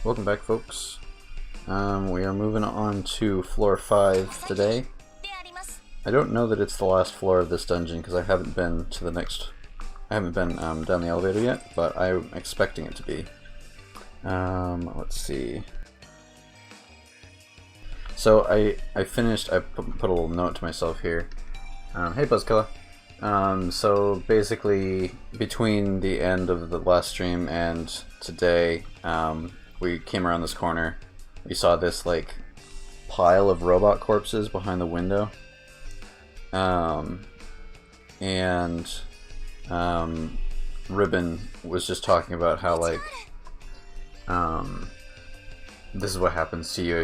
Welcome back, folks. We are moving on to floor 5 today. I don't know that it's the last floor of this dungeon because I haven't been to the next. I haven't been down the elevator yet, but I'm expecting it to be. Let's see. So I finished. I put a little note to myself here. Hey, Buzzkiller. So basically, between the end of the last stream and today, we came around this corner. We saw this like pile of robot corpses behind the window, Ribbon was just talking about how like this is what happens to you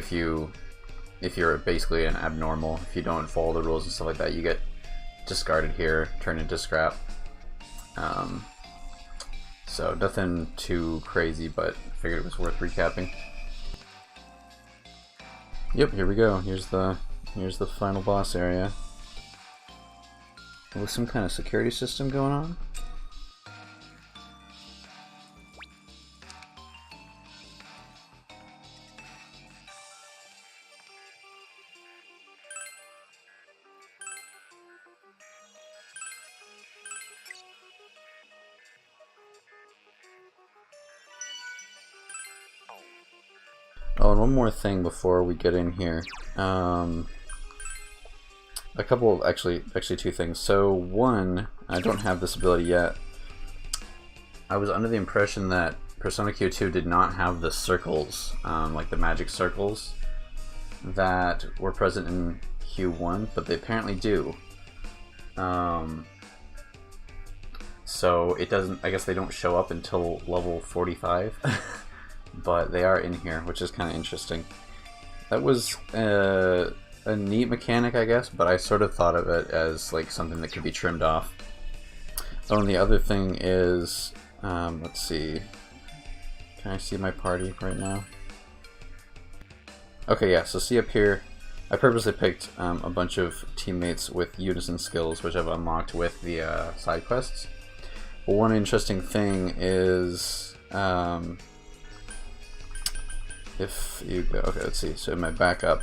if you're basically an abnormal. If you don't follow the rules and stuff like that, you get discarded here, turned into scrap. So nothing too crazy, but figured it was worth recapping. Yep, here we go. Here's the final boss area. With some kind of security system going on. Oh, and one more thing before we get in here. A couple of, actually two things. So one, I don't have this ability yet. I was under the impression that Persona Q2 did not have the circles, like the magic circles that were present in Q1, but they apparently do. So it doesn't, I guess they don't show up until level 45. But they are in here, which is kind of interesting. That was a neat mechanic, I guess, but I sort of thought of it as like something that could be trimmed off. Oh, and the other thing is, let's see. Can I see my party right now? Okay, yeah, so see up here, I purposely picked a bunch of teammates with unison skills, which I've unlocked with the side quests. But one interesting thing is, if you go, okay, let's see, so in my backup,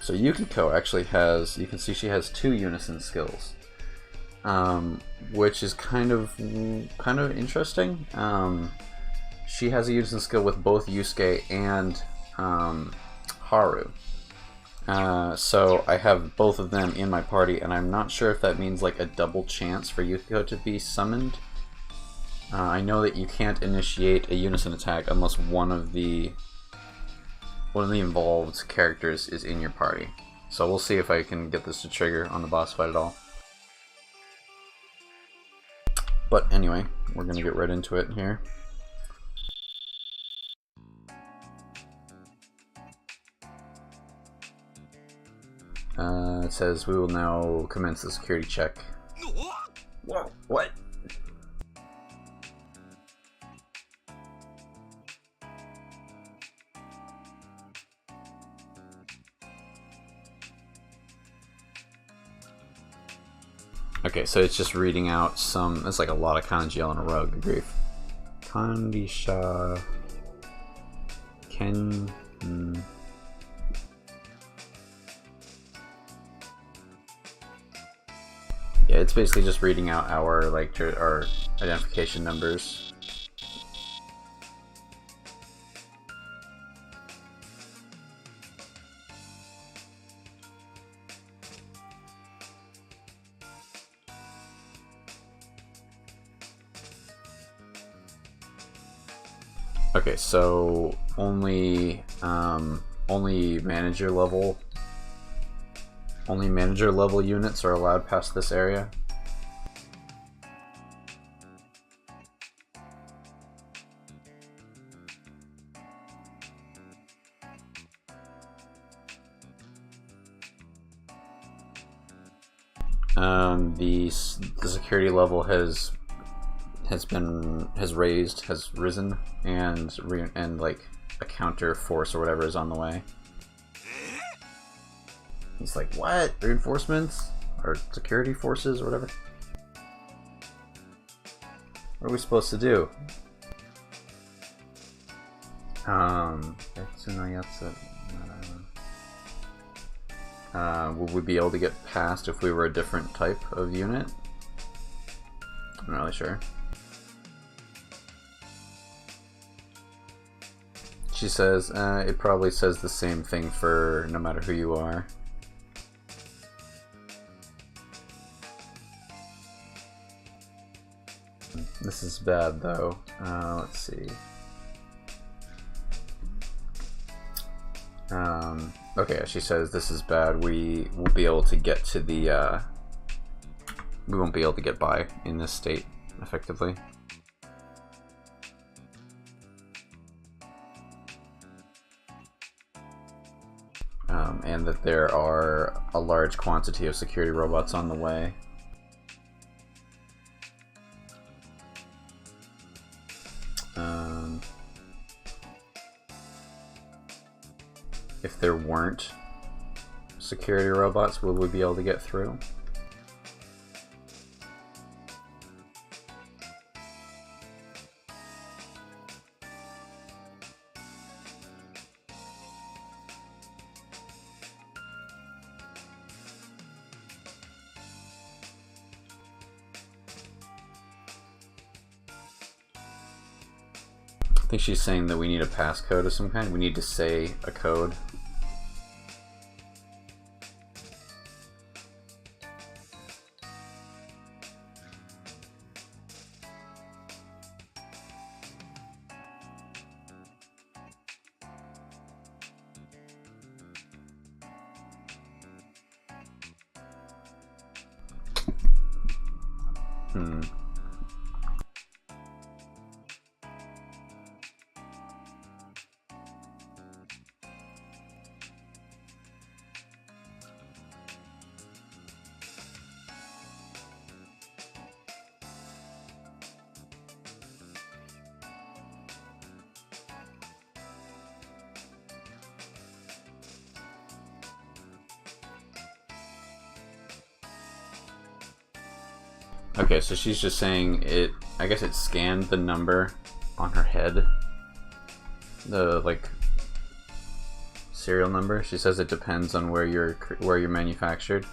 so Yukiko actually has, you can see she has 2 unison skills, which is kind of interesting. She has a unison skill with both Yusuke and Haru. So I have both of them in my party, and I'm not sure if that means like a double chance for Yukiko to be summoned. I know that you can't initiate a unison attack unless one of the involved characters is in your party. So we'll see if I can get this to trigger on the boss fight at all. But anyway, we're gonna get right into it here. It says we will now commence the security check. Whoa, what? Okay, so it's just reading out some, it's like a lot of kanji all in a row, good grief. Kandisha... Ken... Yeah, it's basically just reading out our, like, our identification numbers. Okay, so only manager level units are allowed past this area. The security level has has risen, and like a counter force or whatever is on the way. He's like, what? Reinforcements? Or security forces or whatever? What are we supposed to do? Would we be able to get past if we were a different type of unit? I'm not really sure. She says, it probably says the same thing for no matter who you are. This is bad though. Let's see. Okay, she says this is bad. We won't be able to get to the, we won't be able to get by in this state effectively. And that there are a large quantity of security robots on the way. If there weren't security robots, would we be able to get through? I think she's saying that we need a passcode of some kind. We need to say a code. Okay, so she's just saying it, I guess it scanned the number on her head. The, like, serial number. She says it depends on where you're manufactured.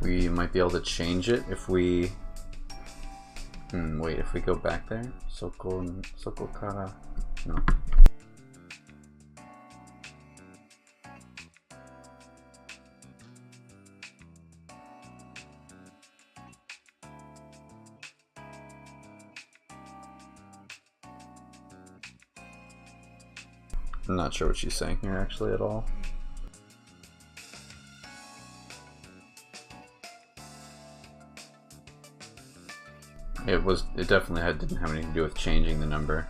We might be able to change it if we... wait, if we go back there? Soko Kara... No. I'm not sure what she's saying here actually at all. It definitely didn't have anything to do with changing the number.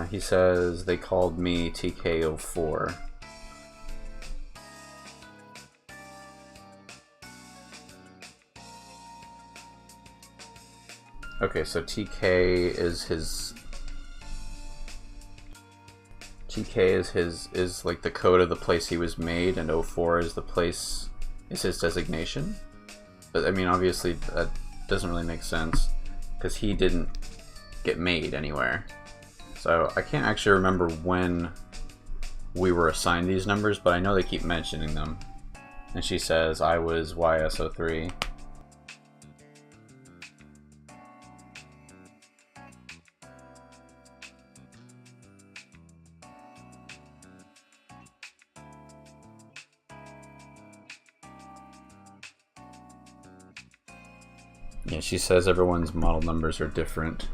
He says they called me TK04. Okay, so TK is like the code of the place he was made, and 04 is his designation. But I mean, obviously that doesn't really make sense because he didn't get made anywhere. So I can't actually remember when we were assigned these numbers, but I know they keep mentioning them. And she says I was YS03. Yeah, she says everyone's model numbers are different.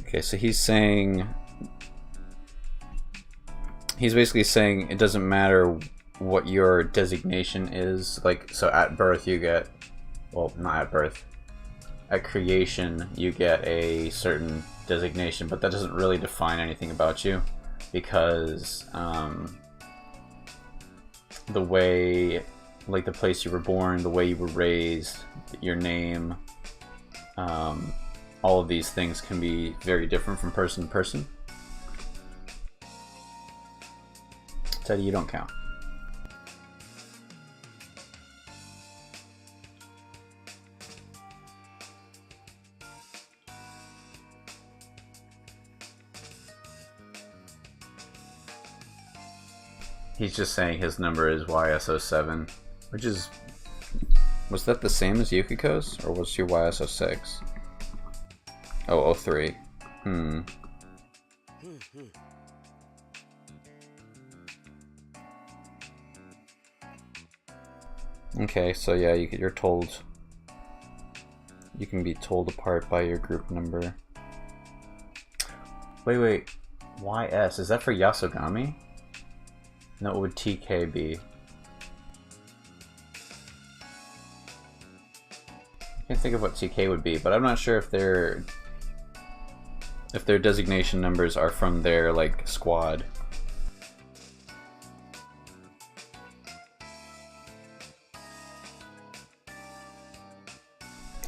Okay, so he's basically saying it doesn't matter what your designation is. Like, so at birth you get, well, not at birth, at creation you get a certain designation, but that doesn't really define anything about you, because the way, like the place you were born, the way you were raised, your name, all of these things can be very different from person to person. Teddy, you don't count. He's just saying his number is YSO7, which is... Was that the same as Yukiko's, or was your YSO6? Oh, 03. Okay, so yeah, you're told... You can be told apart by your group number. Wait. YS, is that for Yasogami? No, what would TK be? I can't think of what TK would be, but I'm not sure if their designation numbers are from their, like, squad.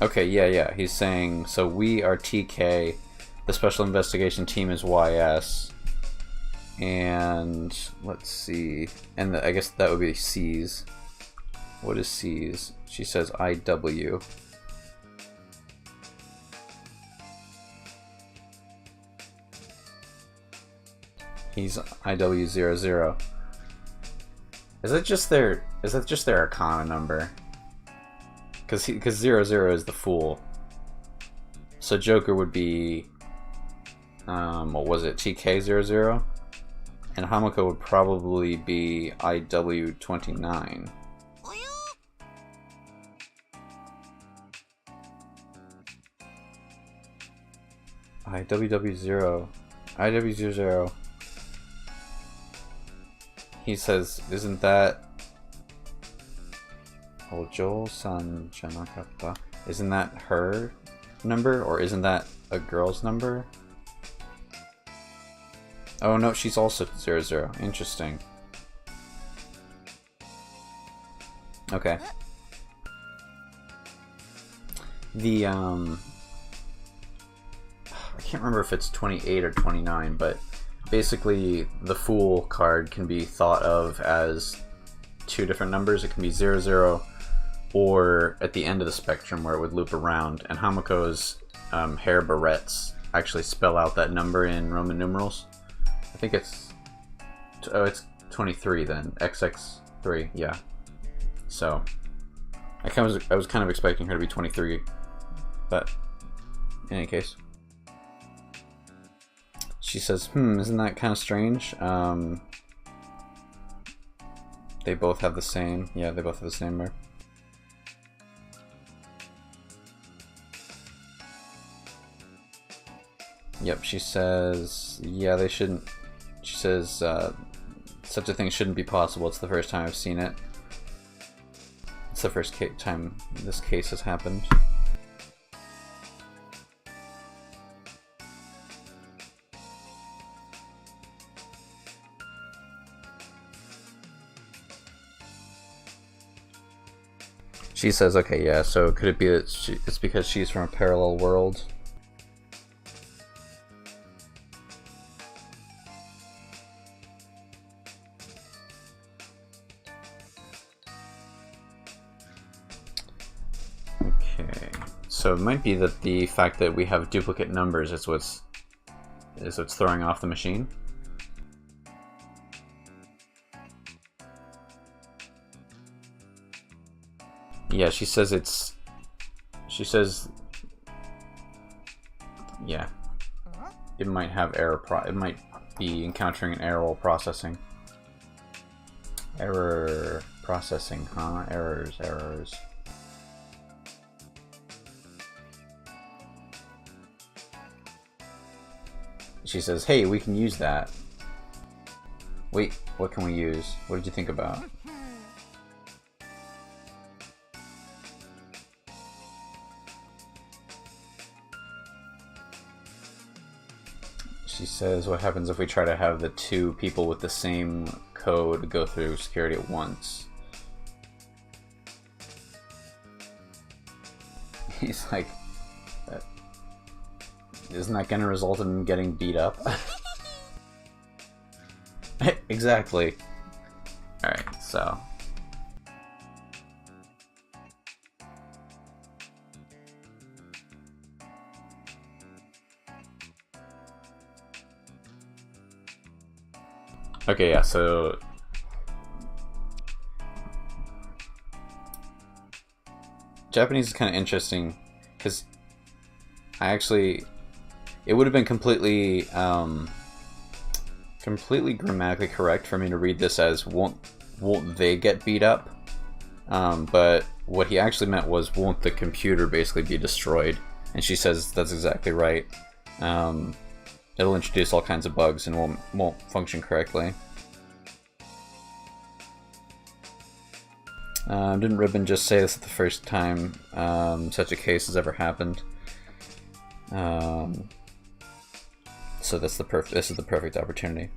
Okay, yeah, he's saying, so we are TK, the Special Investigation Team is YS, and let's see, and I guess that would be C's. What is C's? She says IW. He's IW00. Is that just their Arcana number? Because 00 is the Fool. So Joker would be, what was it, TK00? And Hamako would probably be IW29. IW00. He says, isn't that... Ojo-san janakatta? Isn't that her number, or isn't that a girl's number? Oh no, she's also 00. Interesting. Okay. The I can't remember if it's 28 or 29, but basically the Fool card can be thought of as two different numbers. It can be 00 or at the end of the spectrum where it would loop around, and Hamako's hair barrettes actually spell out that number in Roman numerals. I think it's 23 then, XX3, yeah. So I was kind of expecting her to be 23, but in any case, she says, isn't that kind of strange? They both have the same, yeah, they both have the same number. Yep, she says, yeah, they shouldn't. She says, such a thing shouldn't be possible. It's the first time I've seen it. It's the first time this case has happened. She says, okay, yeah, so could it be that it's because she's from a parallel world? So it might be that the fact that we have duplicate numbers is what's throwing off the machine. Yeah, she says yeah, it might have it might be encountering an error while processing. Error processing, huh? Errors. She says, hey, we can use that. Wait, what can we use? What did you think about? She says, what happens if we try to have the two people with the same code go through security at once? He's like, isn't that going to result in getting beat up? Exactly. Alright, so... Okay, yeah, so... Japanese is kind of interesting, because I actually... It would have been completely grammatically correct for me to read this as won't they get beat up? But what he actually meant was won't the computer basically be destroyed? And she says that's exactly right. It'll introduce all kinds of bugs and won't function correctly. Didn't Ribbon just say this the first time such a case has ever happened? So this is the perfect opportunity.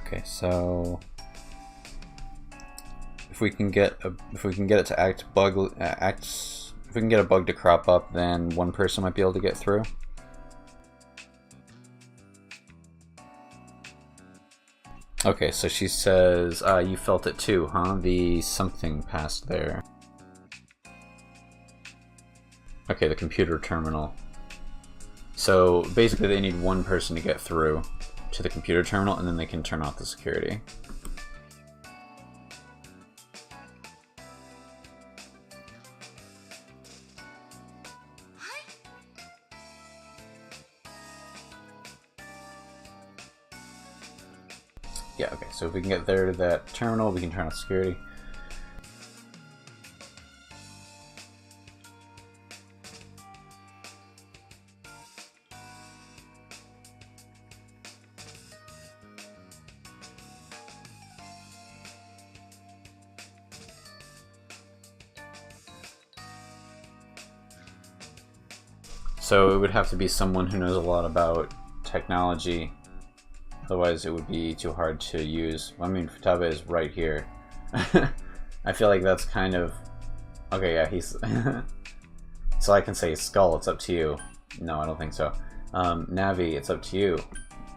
Okay, so if we can get it to if we can get a bug to crop up, then one person might be able to get through. Okay, so she says, you felt it too, huh? The something passed there. Okay, the computer terminal. So basically they need one person to get through to the computer terminal, and then they can turn off the security. Yeah, okay, so if we can get there to that terminal, we can turn off security. So it would have to be someone who knows a lot about technology. Otherwise, it would be too hard to use. I mean, Futaba is right here. I feel like that's kind of... Okay, yeah, he's... So I can say Skull, it's up to you. No, I don't think so. Navi, it's up to you.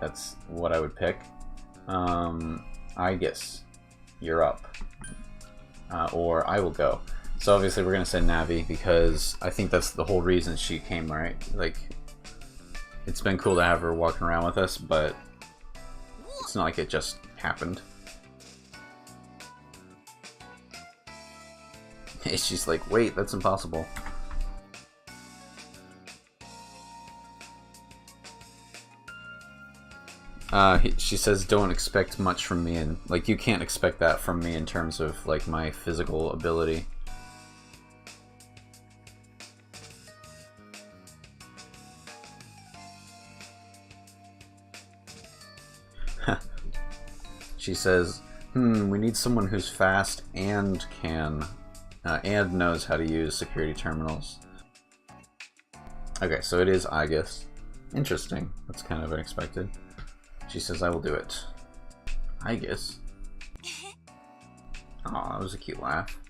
That's what I would pick. I guess you're up. Or I will go. So obviously we're going to send Navi because I think that's the whole reason she came, right? Like, it's been cool to have her walking around with us, but... It's not like it just happened. She's like, wait, that's impossible. She says, don't expect much from me, and like, you can't expect that from me in terms of like my physical ability. She says, we need someone who's fast and and knows how to use security terminals. Okay, so it is Aegis. Interesting. That's kind of unexpected. She says, I will do it. Aegis? Aw, that was a cute laugh.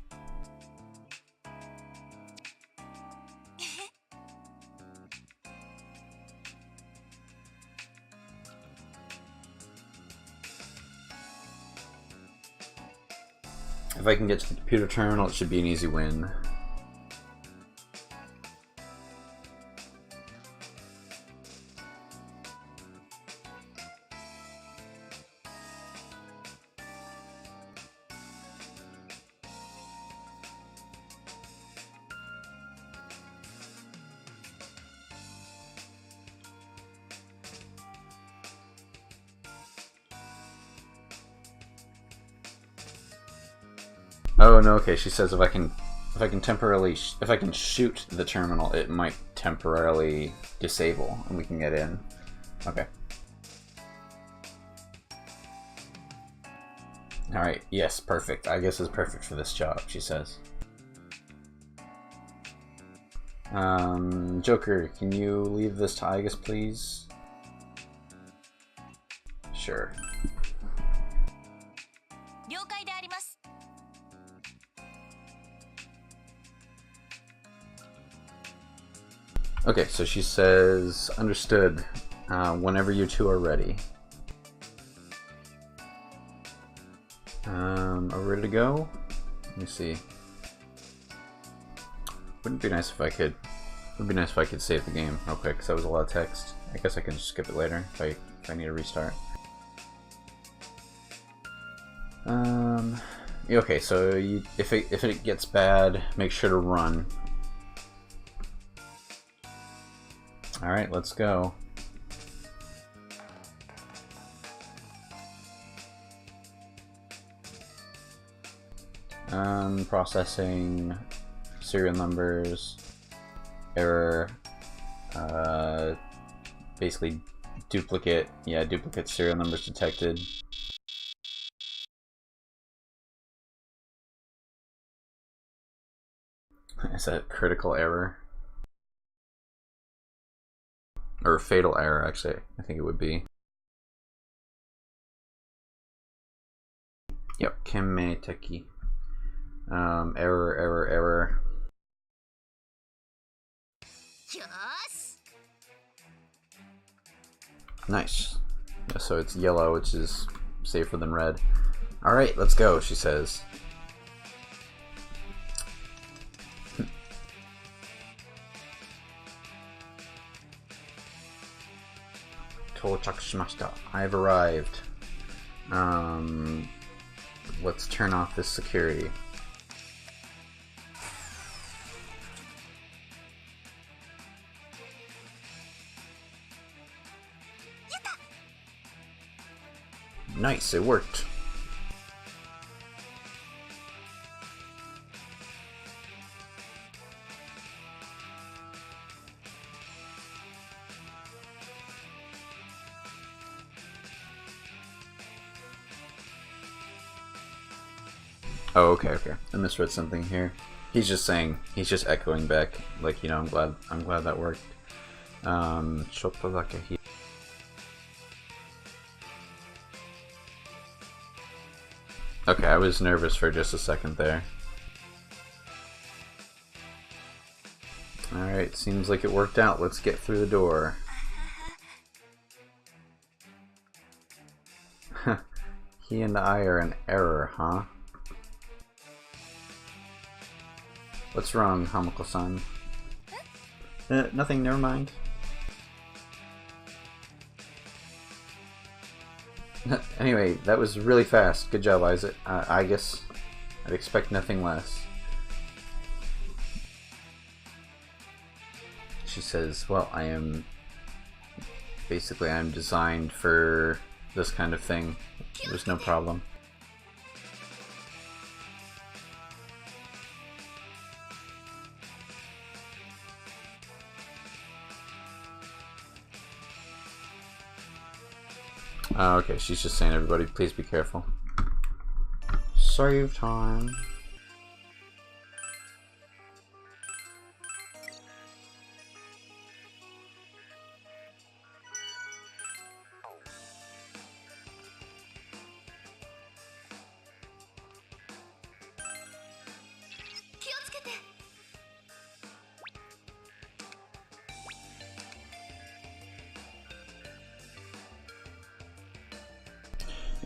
If I can get to the computer terminal, it should be an easy win. Oh no, okay. She says if I can temporarily if I can shoot the terminal, it might temporarily disable, and we can get in. Okay. All right. Yes, perfect. I guess it's perfect for this job. She says. Joker, can you leave this to Igus, please? Sure. Okay, so she says, understood, whenever you two are ready. Are we ready to go? Let me see. Wouldn't it be nice if I could... It would be nice if I could save the game real quick, because that was a lot of text. I guess I can just skip it later if I need to restart. Okay, so if it gets bad, make sure to run. Alright, let's go. Processing serial numbers, error, basically duplicate serial numbers detected. Is that critical error? Or fatal error, actually, I think it would be. Yep, Kemeteki. Error. Nice. Yeah, so it's yellow, which is safer than red. Alright, let's go, she says. I've arrived. Let's turn off this security. Nice, it worked. Oh, okay. I misread something here. He's just saying, he's just echoing back, like, you know, I'm glad that worked. Okay, I was nervous for just a second there. Alright, seems like it worked out. Let's get through the door. He and I are in error, huh? What's wrong, Hamako-san? Nothing, never mind. Anyway, that was really fast. Good job, Isaac. I guess I'd expect nothing less. She says, well, I'm designed for this kind of thing. There's no problem. Okay, she's just saying, everybody, please be careful. Save time.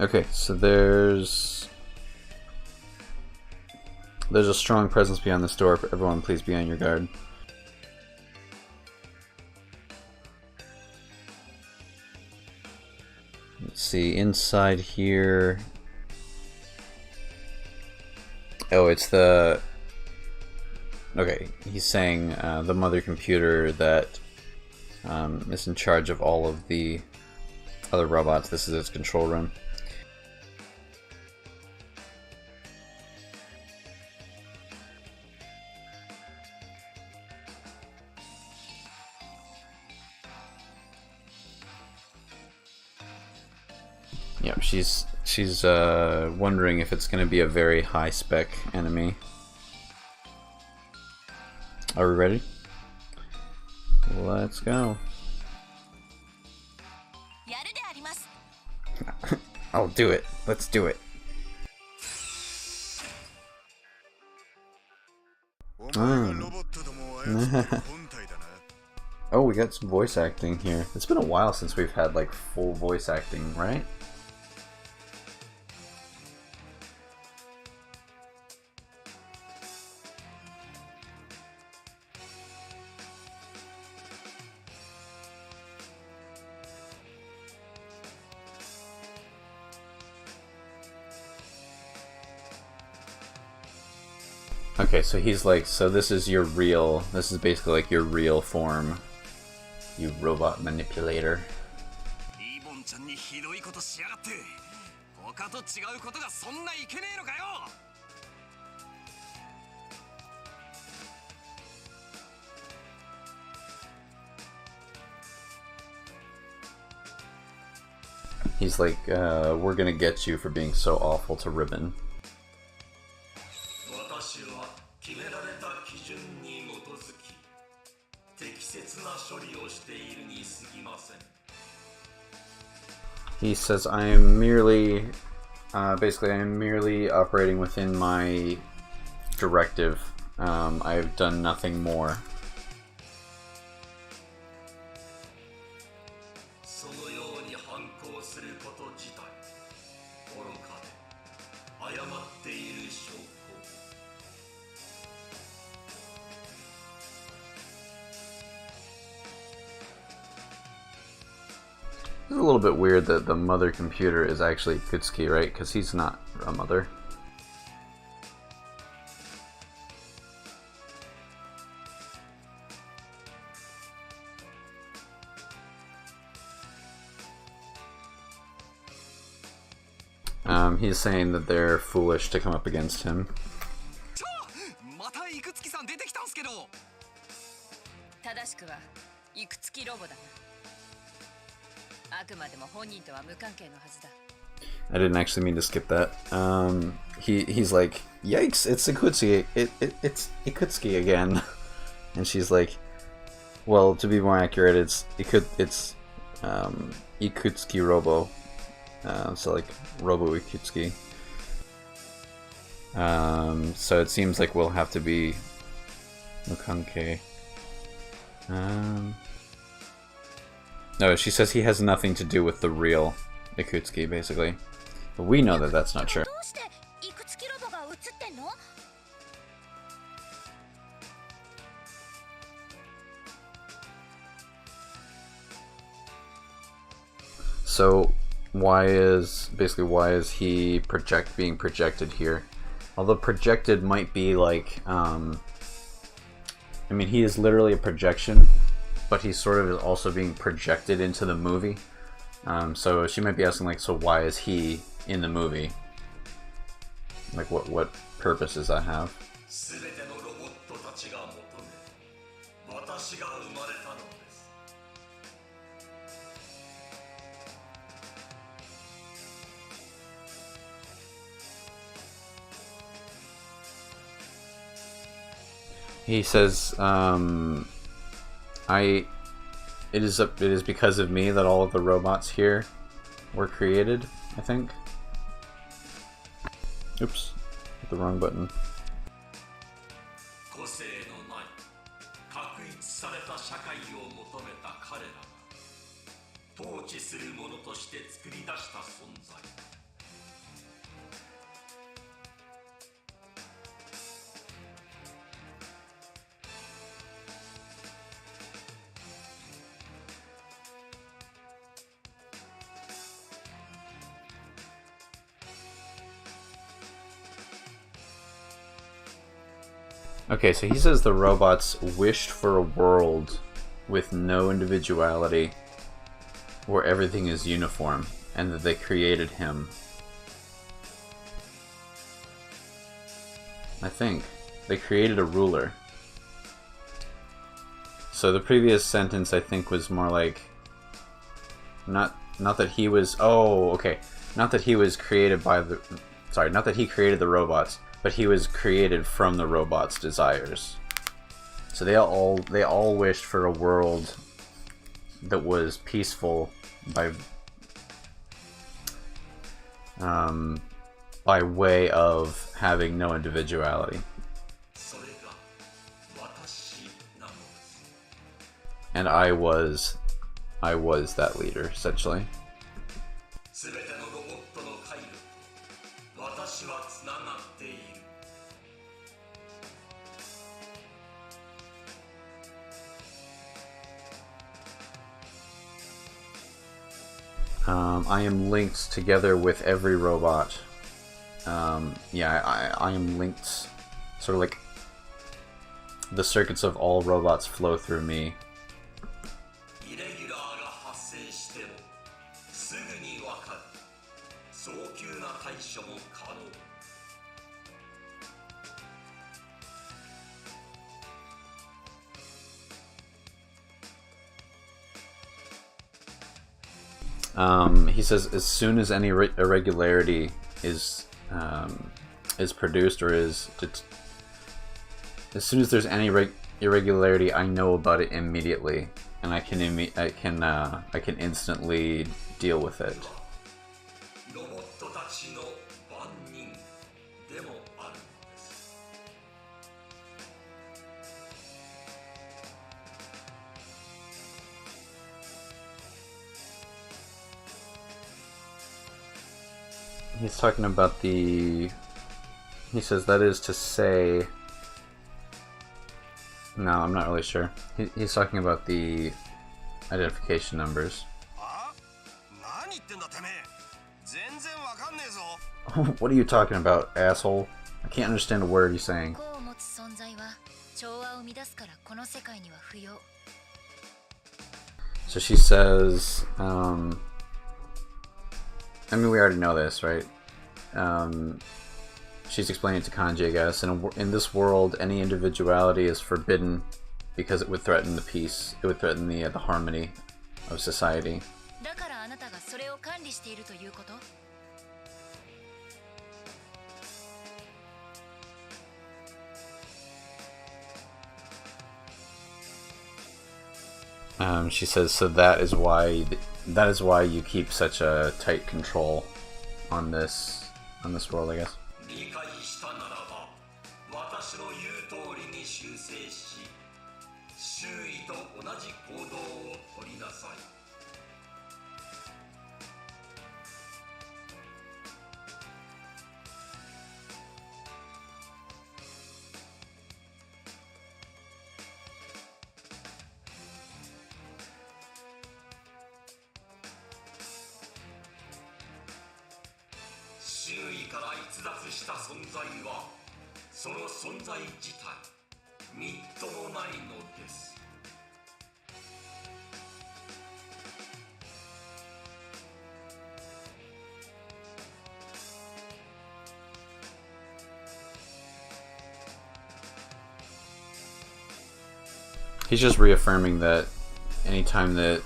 Okay, so there's a strong presence behind this door. Everyone, please be on your guard. Let's see, inside here. Oh, it's the... Okay, he's saying the mother computer that is in charge of all of the other robots. This is its control room. Yep, she's wondering if it's going to be a very high spec enemy. Are we ready? Let's go. I'll do it. Let's do it. Oh, we got some voice acting here. It's been a while since we've had like full voice acting, right? Okay, so he's like, so this is your real, this is basically like your real form, you robot manipulator. He's like, we're gonna get you for being so awful to Ribbon. He says, I am merely, basically I am merely operating within my directive. I've done nothing more. It's a little bit weird that the mother computer is actually Kutsuki, right? Because he's not a mother. He's saying that they're foolish to come up against him. I didn't actually mean to skip that. He's like, yikes, it's Ikutsuki. It's Ikutsuki again. And she's like, well, to be more accurate, it's Ikutsuki Robo. So like Robo Ikutsuki. So it seems like we'll have to be Mukanke. No, she says he has nothing to do with the real Ikutsuki, basically. But we know that that's not true. So why is he being projected here? Although projected might be like, I mean, he is literally a projection, but he sort of is also being projected into the movie. So she might be asking, like, so why is he in the movie? Like, what purpose does that have? He says, it is because of me that all of the robots here were created, I think. Oops, hit the wrong button. Okay, so he says the robots wished for a world with no individuality, where everything is uniform, and that they created him. I think. They created a ruler. So the previous sentence, I think, was more like... Not that he was... Oh, okay. not that he was created by the, sorry, not that he created the robots, but he was created from the robots' desires. So they all wished for a world that was peaceful by way of having no individuality. And I was that leader, essentially. I am linked together with every robot. Yeah, I am linked, sort of like the circuits of all robots flow through me. He says as soon as any irregularity is produced or as soon as there's any irregularity, I know about it immediately, and I can instantly deal with it. He's talking about the... He says that is to say... No, I'm not really sure. He's talking about the identification numbers. What are you talking about, asshole? I can't understand a word you're saying. So she says... I mean, we already know this, right? She's explaining to Kanji, I guess. In this world, any individuality is forbidden because it would threaten the peace. It would threaten the harmony of society. She says, so that is why you keep such a tight control on this world, I guess. He's just reaffirming that anytime that...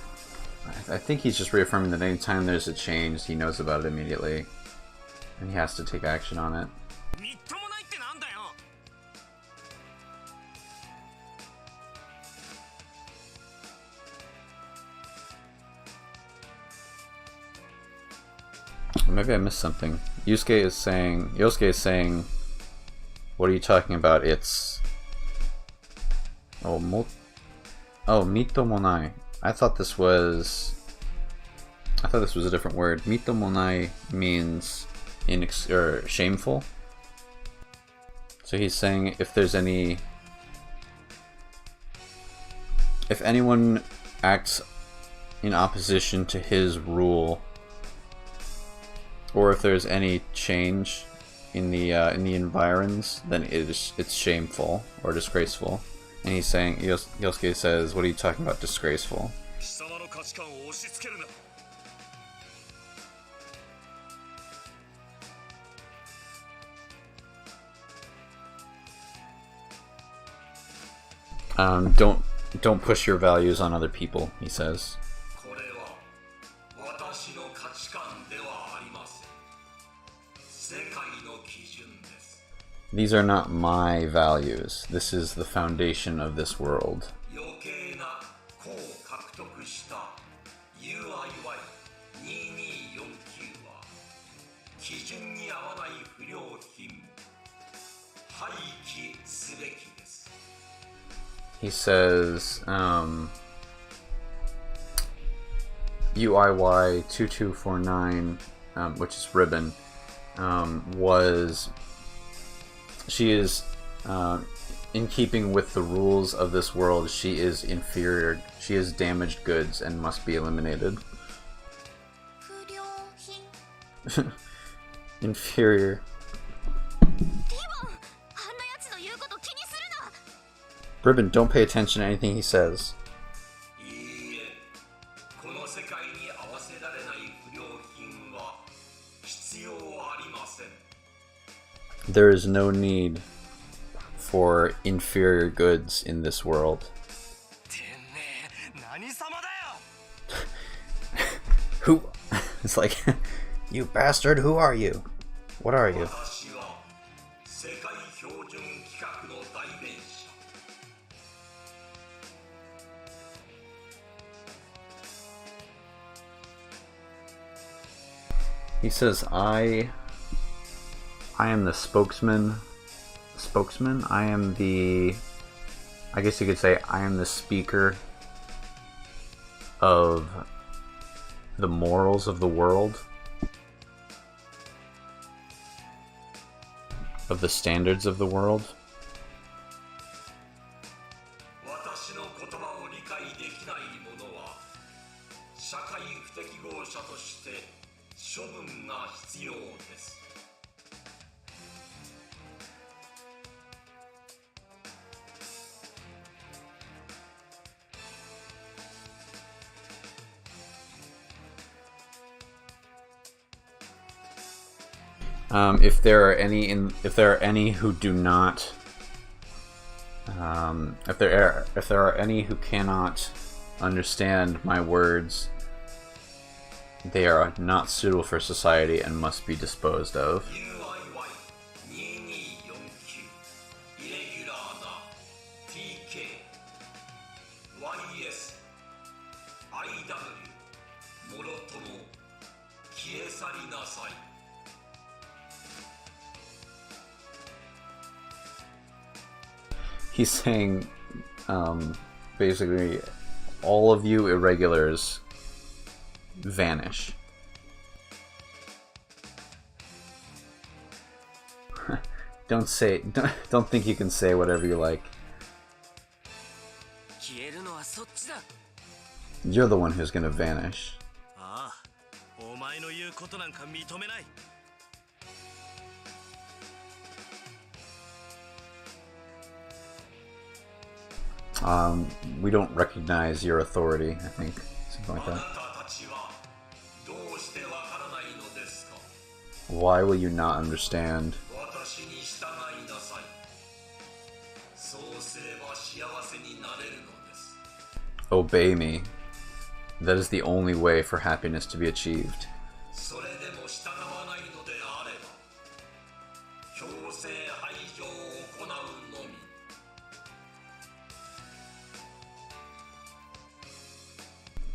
I think he's just reaffirming that anytime there's a change, he knows about it immediately. And he has to take action on it. Maybe I missed something. Yosuke is saying, what are you talking about? It's... Mito monai. I thought this was a different word. Mito monai means shameful. So he's saying if anyone acts in opposition to his rule, or if there's any change in the environs, then it's shameful or disgraceful. And he's saying, Yosuke says, what are you talking about, disgraceful? Don't push your values on other people, he says. These are not my values. This is the foundation of this world. He says, UIY 2249, which is Ribbon, she is, in keeping with the rules of this world, she is inferior. She is damaged goods and must be eliminated. Inferior. Ribbon, don't pay attention to anything he says. There is no need for inferior goods in this world. Who? It's like, you bastard, who are you? What are you? He says, I am the spokesman. I am the, I guess you could say, I am the speaker of the morals of the world, of the standards of the world. If there are any who do not, if there are any who cannot understand my words, they are not suitable for society and must be disposed of. He's saying, basically, all of you irregulars vanish. Don't think you can say whatever you like. You're the one who's gonna vanish. We don't recognize your authority, I think. Something like that. Why will you not understand? Obey me. That is the only way for happiness to be achieved.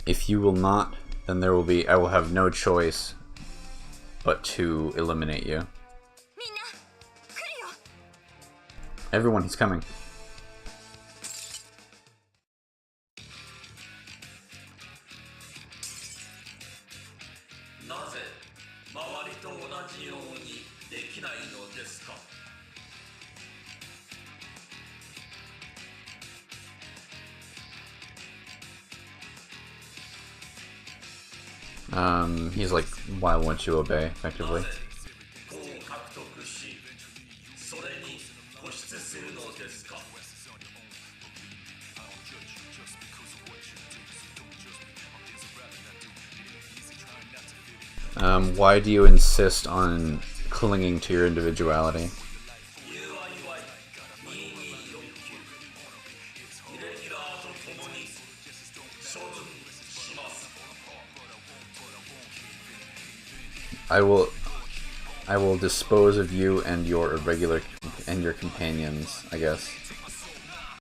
If you will not, then I will have no choice but to eliminate you. Everyone, he's coming. He's like, why won't you obey, effectively? Why do you insist on clinging to your individuality? I will dispose of you and your irregular and your companions, I guess.